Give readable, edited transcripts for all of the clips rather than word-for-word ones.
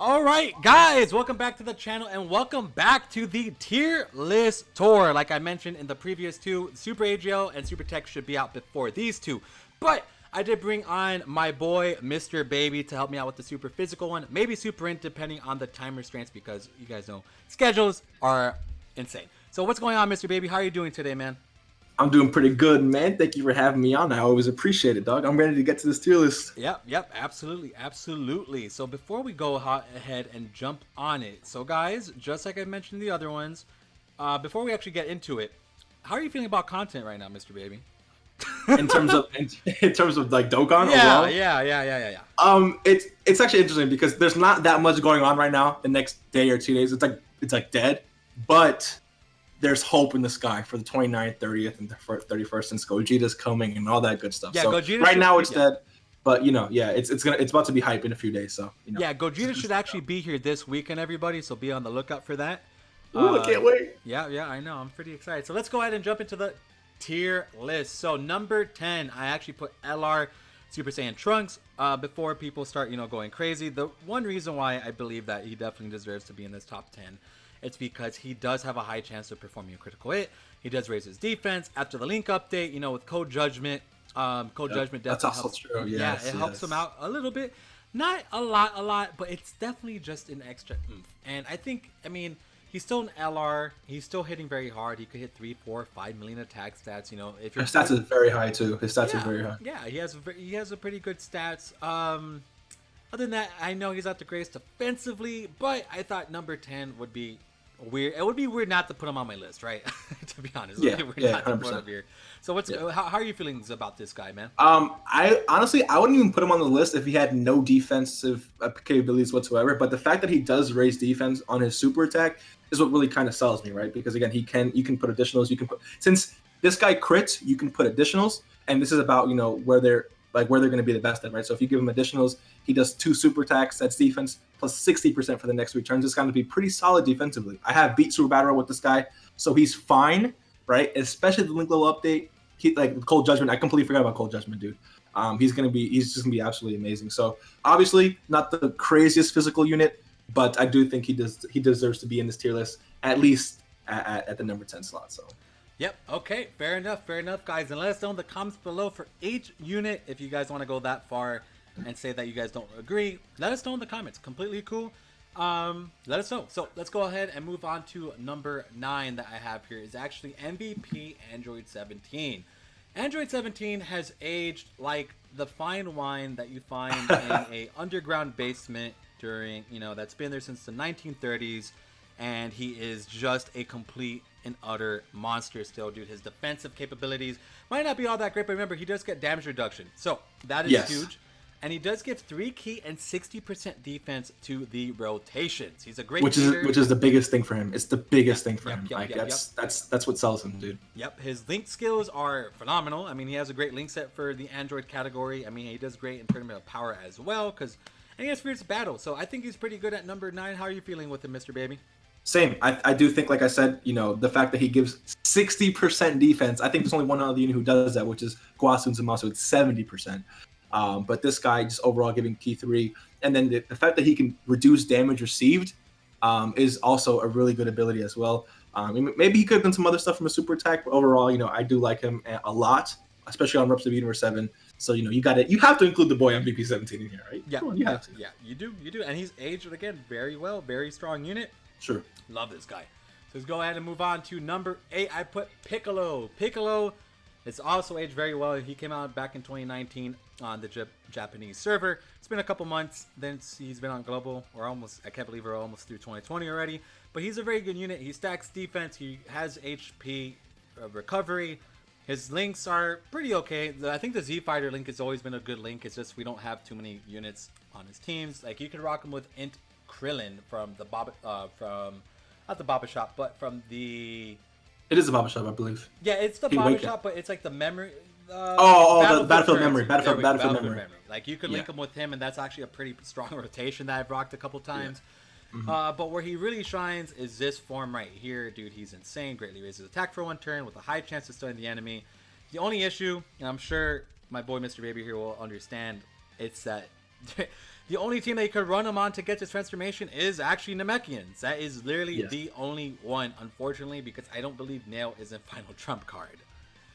All right, guys, welcome back to the channel and welcome back to the tier list tour. Like I mentioned in the previous two, Super AGL and Super Tech should be out before these two. But I did bring on my boy, Mrbaby, to help me out with the super physical one. Maybe super int, depending on the time restraints, because you guys know schedules are insane. So what's going on, Mrbaby? How are you doing today, man? I'm doing pretty good, man. Thank you for having me on. I always appreciate it, dog. I'm ready to get to this tier list. Yep, absolutely. So before we go ahead and jump on it, so guys, just like I mentioned the other ones, before we actually get into it, how are you feeling about content right now, Mrbaby? In terms of in terms of like Dokkan Yeah, overall, yeah. It's actually interesting because there's not that much going on right now. The next day or 2 days, it's like dead, but there's hope in the sky for the 29th, 30th, and the 31st, since Gogeta's coming and all that good stuff. Yeah, so Gogeta right now it's yeah. dead, but it's about to be hype in a few days. So yeah, Gogeta should actually be here this weekend, everybody. So be on the lookout for that. Ooh, I can't wait. Yeah, I know. I'm pretty excited. So let's go ahead and jump into the tier list. So number 10, I actually put LR Super Saiyan Trunks before people start, going crazy. The one reason why I believe that he definitely deserves to be in this top 10, it's because he does have a high chance of performing a critical hit. He does raise his defense after the Link update, with Code Judgment. Code Judgment definitely That's also helps. true. Yes, it helps him out a little bit. Not a lot, but it's definitely just an extra oomph. And I think, he's still an LR. He's still hitting very hard. He could hit 3, 4, 5 million attack stats. If His stats is very high too. His stats are very high. Yeah, he has a pretty good stats. Other than that, I know he's not the greatest defensively, but I thought number 10 would be weird. It would be weird not to put him on my list, right? To be honest, yeah, weird yeah, not to 100%. put him here. So how are you feeling about this guy, man? I honestly I wouldn't even put him on the list if he had no defensive capabilities whatsoever. But the fact that he does raise defense on his super attack is what really kind of sells me, right? Because again, you can put additionals. Since this guy crits, you can put additionals, and this is about where they're going to be the best at, right? So if you give him additionals, he does 2 super attacks. That's defense plus 60% for the next 3 turns. It's going to be pretty solid defensively. I have beat Super Battle with this guy, so he's fine, right? Especially the Link level update. Cold Judgment. I completely forgot about Cold Judgment, dude. He's just gonna be absolutely amazing. So obviously not the craziest physical unit, but I do think he deserves to be in this tier list at least at the number 10 slot. So. Yep. Okay. Fair enough, guys. And let us know in the comments below for each unit if you guys want to go that far and say that you guys don't agree. Let us know in the comments. Completely cool. Let us know. So let's go ahead and move on to number 9 that I have here is actually MVP Android 17. Android 17 has aged like the fine wine that you find in a underground basement during, that's been there since the 1930s. And he is just a complete and utter monster still, dude. His defensive capabilities might not be all that great, but remember, he does get damage reduction. So that is huge. And he does give 3 key and 60% defense to the rotations. He's a great leader. Which is the biggest thing for him. It's the biggest thing for him. That's what sells him, dude. Yep, his link skills are phenomenal. He has a great link set for the Android category. He does great in tournament of power as well, and he has fierce battle. So I think he's pretty good at number 9. How are you feeling with him, Mrbaby? Same. I do think, like I said, the fact that he gives 60% defense. I think there's only one other unit who does that, which is Guasun Zamasu with 70%. But this guy just overall giving key 3, and then the fact that he can reduce damage received is also a really good ability as well. Maybe he could have done some other stuff from a super attack, but overall, I do like him a lot, especially on Mrbaby number 7. So you have to include the boy MVP 17 in here, right? Yeah, you have to. Yeah, you do, and he's aged again very well, very strong unit. Sure. Love this guy. So let's go ahead and move on to number 8. I put Piccolo. Piccolo is also aged very well. He came out back in 2019 on the Japanese server. It's been a couple months since he's been on global. I can't believe we're almost through 2020 already. But he's a very good unit. He stacks defense. He has HP recovery. His links are pretty okay. I think the Z Fighter link has always been a good link. It's just we don't have too many units on his teams. Like you could rock him with Int Krillin from the not the Baba Shop, but from the. It is the Baba Shop, I believe. Yeah, it's the Baba Shop, but it's like the memory. The Battlefield Memory. Battlefield Memory. Like you could link him with him, and that's actually a pretty strong rotation that I've rocked a couple times. But where he really shines is this form right here, dude. He's insane. Greatly raises attack for 1 turn with a high chance of stunning the enemy. The only issue, and I'm sure my boy Mrbaby here will understand, it's that The only team that you could run him on to get this transformation is actually Namekians. That is literally the only one, unfortunately, because I don't believe Nail is in Final Trump card.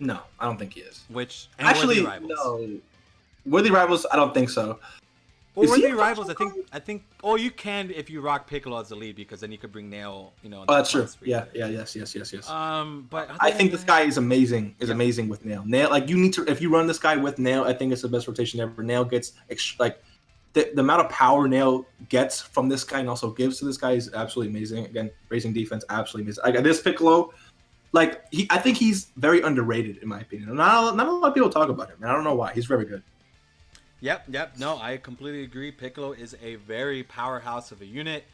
No, I don't think he is. Which actually no, Worthy Rivals. I don't think so. Well, Worthy Rivals, I think. Oh, you can if you rock Piccolo as the lead, because then you could bring Nail. You know. Oh, that's true. Yeah. Yes. But I think this guy is amazing. Amazing with Nail. Nail, like you need to. If you run this guy with Nail, I think it's the best rotation ever. Nail gets like the amount of power Nail gets from this guy and also gives to this guy is absolutely amazing. Again, raising defense, absolutely amazing. Like this Piccolo, like I think he's very underrated in my opinion. Not a lot of people talk about him, and I don't know why. He's very good. Yep. No, I completely agree. Piccolo is a very powerhouse of a unit.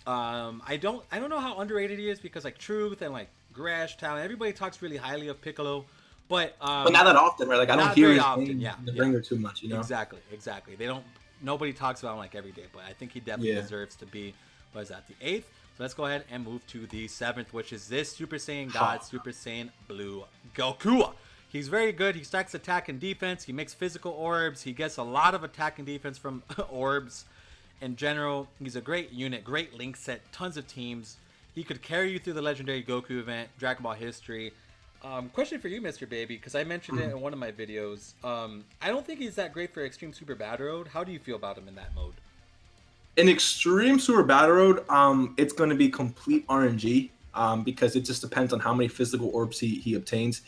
I don't know how underrated he is, because like Truth and like Grash Talent, everybody talks really highly of Piccolo, but not that often, right? Like I don't hear his name in the ringer too much, you know. Exactly. Nobody talks about him like every day, but I think he definitely deserves to be. What is that? The 8th. So let's go ahead and move to the 7th, which is this Super Saiyan God, Super Saiyan Blue Goku. He's very good. He stacks attack and defense. He makes physical orbs. He gets a lot of attack and defense from orbs. In general, he's a great unit, great link set, tons of teams. He could carry you through the legendary Goku event, Dragon Ball history. Question for you, Mrbaby, because I mentioned it in one of my videos. I don't think he's that great for Extreme Super Battle Road. How do you feel about him in that mode? In Extreme Super Battle Road, it's going to be complete RNG because it just depends on how many physical orbs he obtains.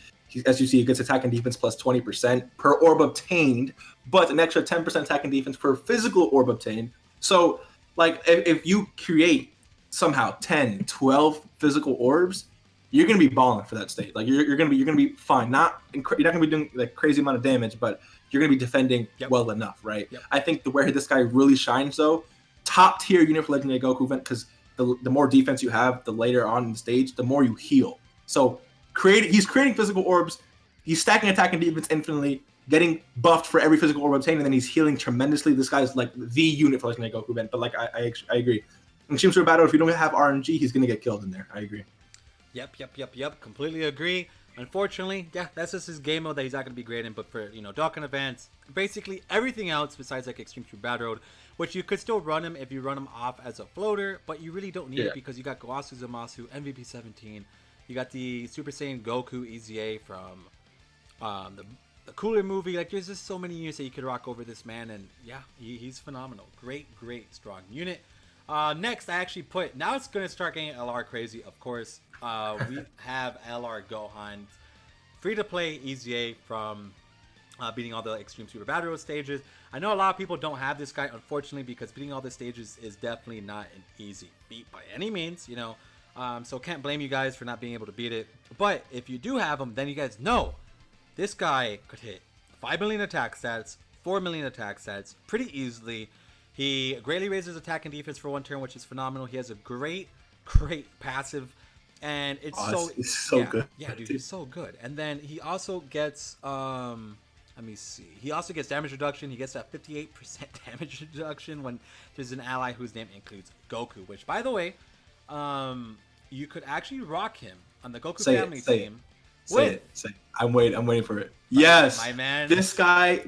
As you see, he gets attack and defense plus 20% per orb obtained, but an extra 10% attack and defense per physical orb obtained. So, like, if you create somehow 10, 12 physical orbs, you're gonna be balling for that state. Like, you're gonna be fine. You're not gonna be doing like crazy amount of damage, but you're gonna be defending well enough, right? Yep. I think where this guy really shines, though, top tier unit for Legendary Goku event, because the more defense you have, the later on in the stage, the more you heal. So. He's creating physical orbs, he's stacking attack and defense infinitely, getting buffed for every physical orb obtained, and then he's healing tremendously. This guy's like the unit for Legendary Goku event. But like I agree. In Extreme Super Battle, if you don't have RNG, he's gonna get killed in there. I agree. Yep. Completely agree. Unfortunately, that's just his game mode that he's not gonna be great in. But for Dokkan events, basically everything else besides like Extreme Super Battle Road, which you could still run him if you run him off as a floater, but you really don't need it because you got Gowasu Zamasu, MVP 17. You got the Super Saiyan Goku EZA from the Cooler movie. Like, there's just so many units that you could rock over this man, and he's phenomenal. Great, strong unit. Next, I actually put, now it's going to start getting LR crazy, of course. We have LR Gohan, free-to-play EZA from beating all the Extreme Super Battle Road stages. I know a lot of people don't have this guy, unfortunately, because beating all the stages is definitely not an easy feat by any means, so can't blame you guys for not being able to beat it. But if you do have him, then you guys know this guy could hit 5 million attack stats, 4 million attack stats pretty easily. He greatly raises attack and defense for one turn, which is phenomenal. He has a great passive, and it's so good. Yeah, dude, he's so good. And then he also gets let me see. He also gets damage reduction. He gets that 58% damage reduction when there's an ally whose name includes Goku, which, by the way, you could actually rock him on the Goku family team. Say it. I'm waiting for it. Yes, my man. This guy,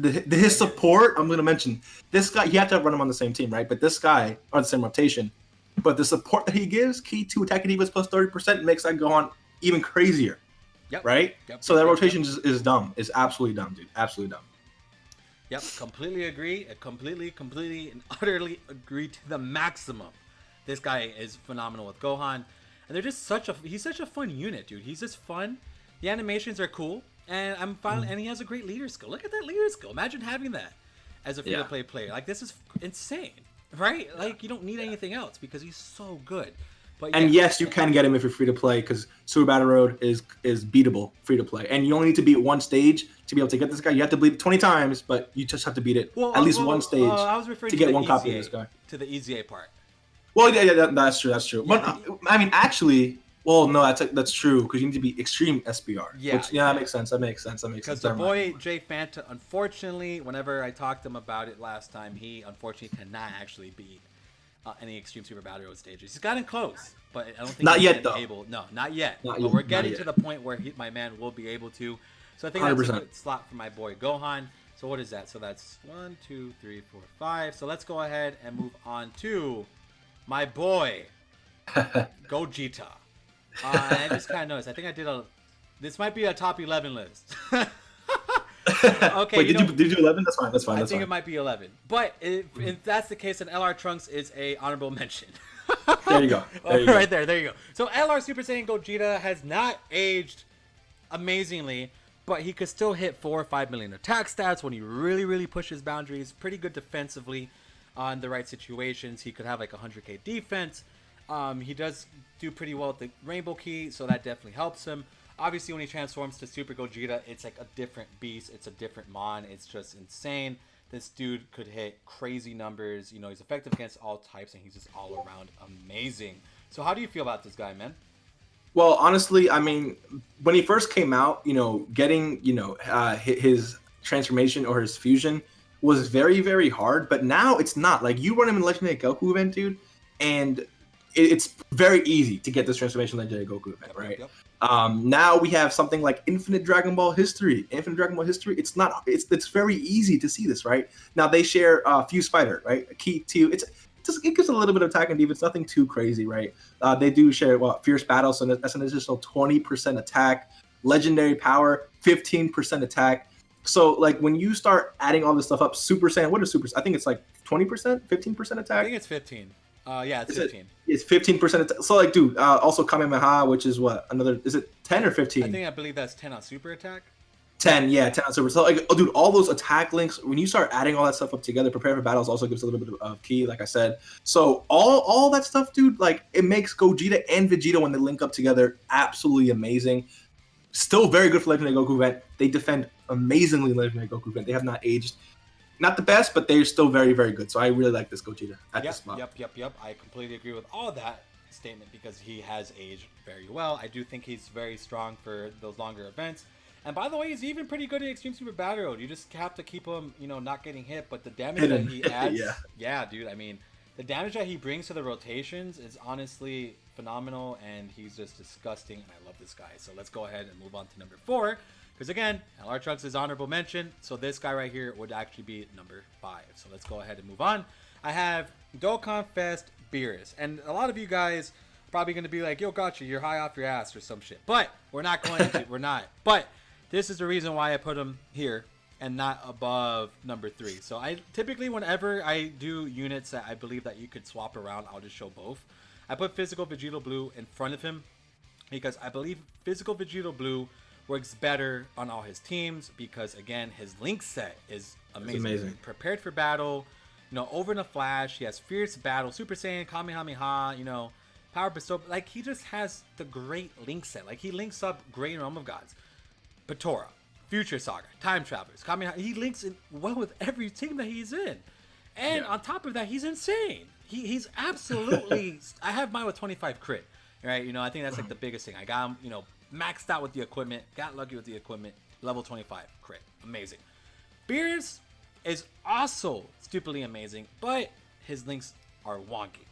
his support. I'm gonna mention this guy. You have to run him on the same team, right? But this guy on the same rotation. But the support that he gives, key to attack and defense plus 30%, makes that go on even crazier. Yep. Right. So that rotation is dumb. Is absolutely dumb, dude. Absolutely dumb. Yep. Completely agree. Completely and utterly agree to the maximum. This guy is phenomenal with Gohan, and they're just he's such a fun unit, dude. He's just fun. The animations are cool, and and he has a great leader skill. Look at that leader skill. Imagine having that as a free-to-play player. Like, this is insane, right? Like, you don't need anything else because he's so good. But yes, you can get him if you're free to play, because Super Battle Road is beatable free to play, and you only need to beat one stage to be able to get this guy. You have to beat it 20 times, but you just have to beat it at least one stage I was referring to get one copy of this guy. To the EZA part. Well, yeah, that's true. Yeah, but I mean, actually, well, no, that's true, because you need to be extreme SBR. Yeah, that makes sense. Because the boy Jay Fanta, unfortunately, whenever I talked to him about it last time, he unfortunately cannot actually beat any Extreme Super Battle Road stages. He's gotten close, but I don't think not he's yet though. No, not yet. But we're getting to the point where my man will be able to. So I think that's a good slot for my boy Gohan. So what is that? So that's 1, 2, 3, 4, 5. So let's go ahead and move on to my boy, Gogeta. I just kind of noticed. I think I did a. This might be a top 11 list. Okay. Wait, did you do 11? That's fine. That's fine. I That's think fine. it might be 11. But if that's the case, then LR Trunks is a honorable mention. There you go. There you go. Right there. There you go. So LR Super Saiyan Gogeta has not aged amazingly, but he could still hit 4 or 5 million attack stats when he really, really pushes boundaries. Pretty good defensively on the right situations. He could have like 100k defense. He does do pretty well with the Rainbow Key, so that definitely helps him. Obviously, when he transforms to Super Gogeta, it's like a different beast. It's a different mon. It's just insane. This dude could hit crazy numbers. You know, he's effective against all types, and he's just all around amazing. So how do you feel about this guy, man? Well, honestly, I mean, when he first came out, you know, getting, his transformation or his fusion was very, very hard. But now it's not. Like, you run him in Legendary Goku event, dude, and it's very easy to get this transformation Legendary Goku event, right? Yep. Now we have something like Infinite Dragon Ball History. Infinite Dragon Ball History. It's very easy to see this, right? Now they share Fuse Fighter, right? A key to it gives a little bit of attack and defense, nothing too crazy, right? They do share Fierce Battle, so that's an additional 20% attack. Legendary Power, 15% attack. So like when you start adding all this stuff up, Super Saiyan, what is Super? I think it's like 20%, 15% attack. I think it's 15. Yeah, it's 15. It's 15%. So like, dude, also Kamehameha, which is what, another? Is it 10 or 15? I believe that's 10 on super attack. 10, yeah, 10 on super. So like, oh, dude, all those attack links. When you start adding all that stuff up together, prepare for battles also gives a little bit of key, like I said. So all that stuff, dude, like it makes Gogeta and Vegeta when they link up together absolutely amazing. Still very good for Legendary Goku event. They defend amazingly in Legendary Goku event. They have not aged. Not the best, but they're still very, very good. So I really like this Gogeta at this spot. Yep. I completely agree with all that statement because he has aged very well. I do think he's very strong for those longer events. And by the way, he's even pretty good at Extreme Super Battle Road. You just have to keep him, not getting hit. But the damage that he adds, yeah, dude. I mean, the damage that he brings to the rotations is honestly phenomenal, and he's just disgusting. And I love this guy. So let's go ahead and move on to number 4. Because again, LR Trunks is honorable mention, so this guy right here would actually be number 5. So let's go ahead and move on. I have Dokkan Fest Beerus, and a lot of you guys are probably going to be like, yo, gotcha, you're high off your ass or some shit. But we're not going to, we're not. But this is the reason why I put him here and not above number 3. So I typically, whenever I do units that I believe that you could swap around, I'll just show both. I put Physical Vegeta Blue in front of him because I believe Physical Vegeta Blue works better on all his teams because again his link set is amazing. Prepared for battle, over in a flash. He has Fierce Battle, Super Saiyan, Kamehameha, Power Bestow. Like he just has the great link set. Like he links up great in Realm of Gods, Batora, Future Saga, Time Travelers, Kamehameha. He links in well with every team that he's in, and on top of that, he's insane. He's absolutely. I have mine with 25 crit. Right, I think that's like the biggest thing. I got him, maxed out with the equipment, got lucky with the equipment, level 25 crit, amazing. Beerus is also stupidly amazing, but his links are wonky.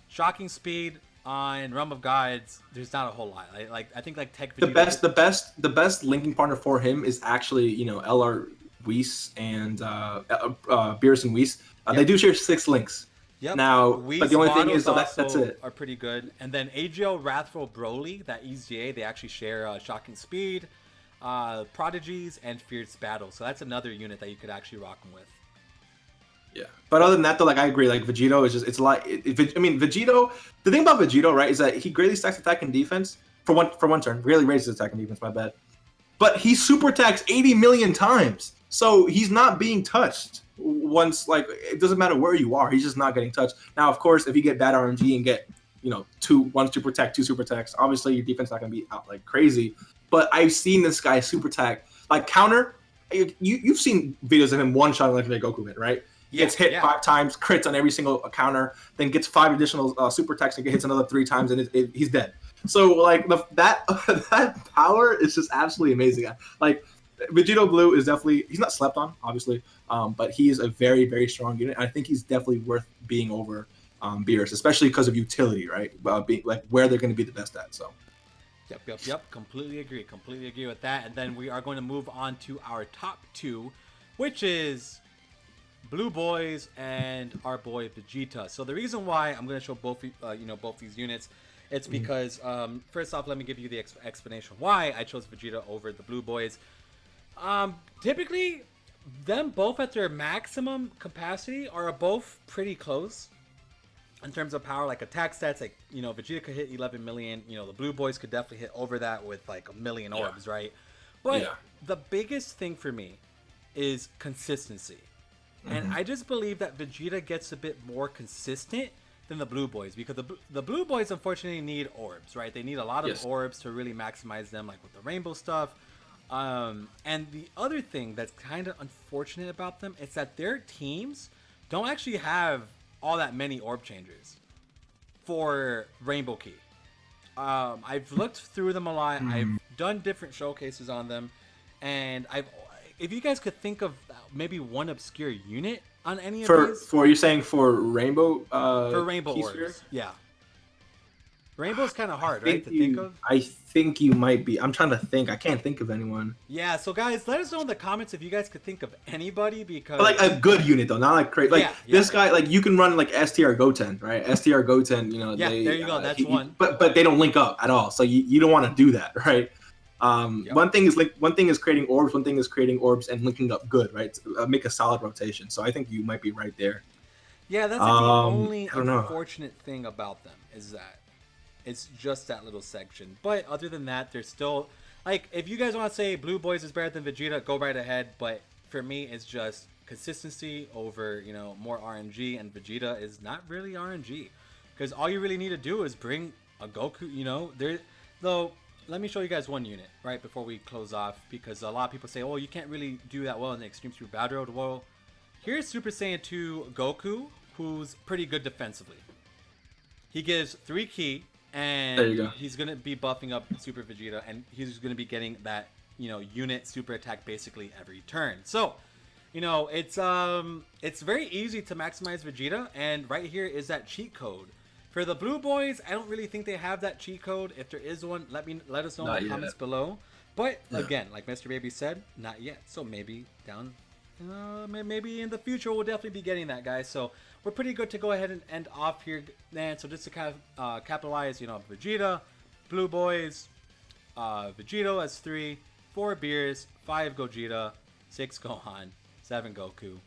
Shocking speed on Realm of Gods, there's not a whole lot. I think Tech Vegeta, the best linking partner for him is actually LR Whis and Beerus and Whis. They do share 6 links. Yep. Now, but the only thing is that's it. Are pretty good. And then AGL Wrathful Broly, that EZA, they actually share Shocking Speed, Prodigies, and Fierce Battle. So that's another unit that you could actually rock them with. Yeah, but other than that, though, I agree. Like Vegito is just Vegito. The thing about Vegito, right, is that he greatly stacks attack and defense for one turn. Really raises attack and defense. My bad. But he super attacks 80 million times, so he's not being touched. Once, it doesn't matter where you are, he's just not getting touched. Now, of course, if you get bad RNG and get, 1 super attack, 2 super attacks, obviously your defense not gonna be out like crazy. But I've seen this guy super attack, counter. You've seen videos of him one shot Legendary Goku hit, right? He gets hit 5 times, crits on every single counter, then gets 5 additional super attacks and hits another 3 times, and he's dead. So that power is just absolutely amazing. Vegito Blue is definitely, he's not slept on, obviously, but he is a very, very strong unit. I think he's definitely worth being over Beerus, especially because of utility, right? Where they're going to be the best at. So. Yep. Completely agree with that. And then we are going to move on to our top 2. which is Blue Boys and our boy Vegeta. So the reason why I'm going to show both, both these units, it's because first off, let me give you the explanation why I chose Vegeta over the Blue Boys. Typically, them both at their maximum capacity are both pretty close in terms of power, like attack stats. Like, Vegeta could hit 11 million. The Blue Boys could definitely hit over that with like a million orbs, right? But the biggest thing for me is consistency. And I just believe that Vegeta gets a bit more consistent than the Blue Boys, because the Blue Boys unfortunately need orbs, right? They need a lot of orbs to really maximize them, like with the rainbow stuff. And the other thing that's kind of unfortunate about them is that their teams don't actually have all that many orb changers for Rainbow Key. I've looked through them a lot. I've done different showcases on them, and if you guys could think of maybe one obscure unit on any of these. You're saying for Rainbow? For Rainbow orbs, yeah. Rainbow's kind of hard, right, to think of? I think you might be. I'm trying to think. I can't think of anyone. Yeah, so guys, let us know in the comments if you guys could think of anybody, because... But like a good unit, though. Not like crazy. Like, this guy, like, you can run, like, STR Goten, right? STR Goten, Yeah, there you go. That's one. But they don't link up at all. So you don't want to do that, right? One thing is creating orbs. One thing is creating orbs and linking up good, right? To, make a solid rotation. So I think you might be right there. Yeah, that's like the only unfortunate thing about them is that it's just that little section. But other than that, there's still, like, if you guys want to say Blue Boys is better than Vegeta, go right ahead. But for me, it's just consistency over, more RNG, and Vegeta is not really RNG, because all you really need to do is bring a Goku. Though, let me show you guys one unit right before we close off, because a lot of people say, oh, you can't really do that well in the Extreme Super Battle Road. Well, here's Super Saiyan 2 Goku, who's pretty good defensively. He gives 3 ki. And there you go. He's going to be buffing up Super Vegeta, and he's going to be getting that, unit super attack basically every turn. So, it's very easy to maximize Vegeta, and right here is that cheat code. For the Blue Boys, I don't really think they have that cheat code. If there is one, let us know in the comments below. But again, like Mrbaby said, not yet. So maybe maybe in the future we'll definitely be getting that, guys. So we're pretty good to go ahead and end off here, man. So just to kind of capitalize, Vegeta, Blue Boys, Vegito as 3, 4 Beerus, 5 Gogeta, 6 Gohan, 7 Goku,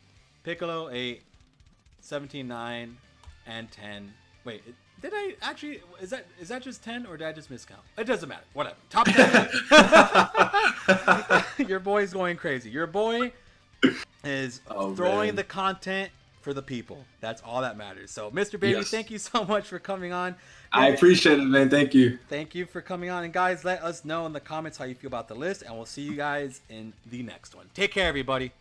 Piccolo 8, 17 9, and 10. Wait, did I actually? Is that just 10, or did I just miscount? It doesn't matter. Whatever. Top 10. Your boy's going crazy. Your boy is throwing the content for the people. That's all that matters. So, Mrbaby, thank you so much for coming on. I appreciate it, man. Thank you. Thank you for coming on. And guys, let us know in the comments how you feel about the list, and we'll see you guys in the next one. Take care, everybody.